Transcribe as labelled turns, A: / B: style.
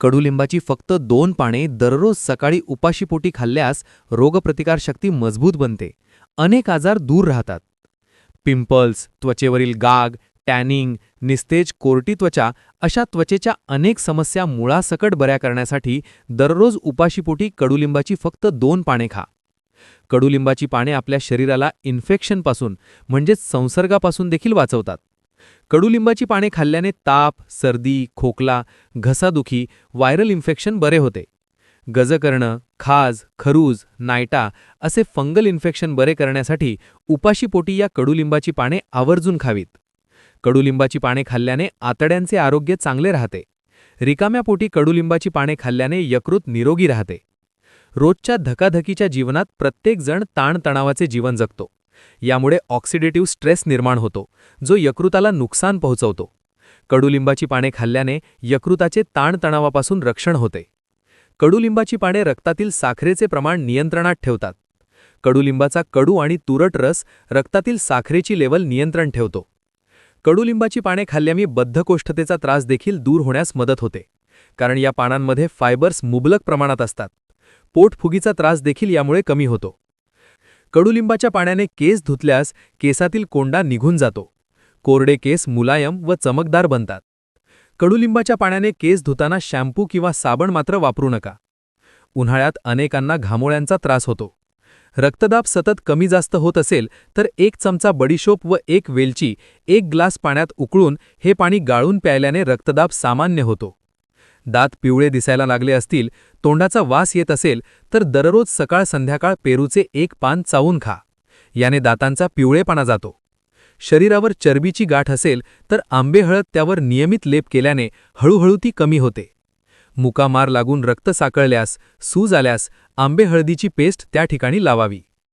A: कडुलिंबाची फक्त 2 पाने दररोज सकाळी उपाशीपोटी खाल्ल्यास रोगप्रतिकारशक्ती मजबूत बनते. अनेक आजार दूर राहतात. पिंपल्स, त्वचेवरील गाग, टॅनिंग, निस्तेज, कोरटी त्वचा अशा त्वचेच्या अनेक समस्या मुळासकट बऱ्या करण्यासाठी दररोज उपाशीपोटी कडुलिंबाची फक्त 2 पाने खा. कडुलिंबाची पाने आपल्या शरीराला इन्फेक्शनपासून म्हणजेच संसर्गापासून देखील वाचवतात. कडुलिंबाची पाने खाल्ल्याने ताप, सर्दी, खोकला, घसादुखी, व्हायरल इन्फेक्शन बरे होते. गजकर्ण, खाज, खरूज, नायटा असे फंगल इन्फेक्शन बरे करण्यासाठी उपाशीपोटी या कडुलिंबाची पाने आवर्जून खावीत. कडुलिंबाची पाने खाल्ल्याने आतड्यांचे आरोग्य चांगले राहते. रिकाम्या पोटी कडुलिंबाची पाने खाल्ल्याने यकृत निरोगी राहते. रोजच्या धकाधकीच्या जीवनात प्रत्येकजण ताणतणावाचे जीवन जगतो. यामुळे ऑक्सिडेटिव्ह स्ट्रेस निर्माण होतो, जो यकृताला नुकसान पोहोचवतो. कडुलिंबाची पाने खाल्ल्याने यकृताचे ताणतणावापासून रक्षण होते. कडुलिंबाची पाने रक्तातील साखरेचे प्रमाण नियंत्रणात ठेवतात. कडुलिंबाचा कडू आणि तुरट रस रक्तातील साखरेची लेवल नियंत्रण ठेवतो. कडुलिंबाची पाने खाल्ल्याने बद्धकोष्ठतेचा त्रास देखील दूर होण्यास मदत होते, कारण या पानांमध्ये फायबर्स मुबलक प्रमाणात असतात. पोटफुगीचा त्रास देखील यामुळे कमी होतो. कडुलिंबाच्या पाण्याने केस धुतल्यास केसातील कोंडा निघून जातो. कोरडे केस मुलायम व चमकदार बनतात. कडुलिंबाच्या पाण्याने केस धुताना शॅम्पू किंवा साबण मात्र वापरू नका. उन्हाळ्यात अनेकांना घामोळ्यांचा त्रास होतो. रक्तदाब सतत कमी जास्त होत असेल तर 1 चमचा बडीशोप व 1 वेलची 1 ग्लास पाण्यात उकळून हे पाणी गाळून प्यायल्याने रक्तदाब सामान्य होतो. दात पिवळे दिसायला लागले असतील, तोंडाचा वास येत असेल तर दररोज सकाळ संध्याकाळ पेरूचे 1 पान चावून खा. याने दातांचा पिवळेपणा जातो. शरीरावर चरबीची गाठ असेल तर आंबेहळद त्यावर नियमित लेप केल्याने हळूहळू ती कमी होते. मुका मार लागून रक्त साकळल्यास, सूज आल्यास आंबेहळदीची पेस्ट त्या ठिकाणी लावावी.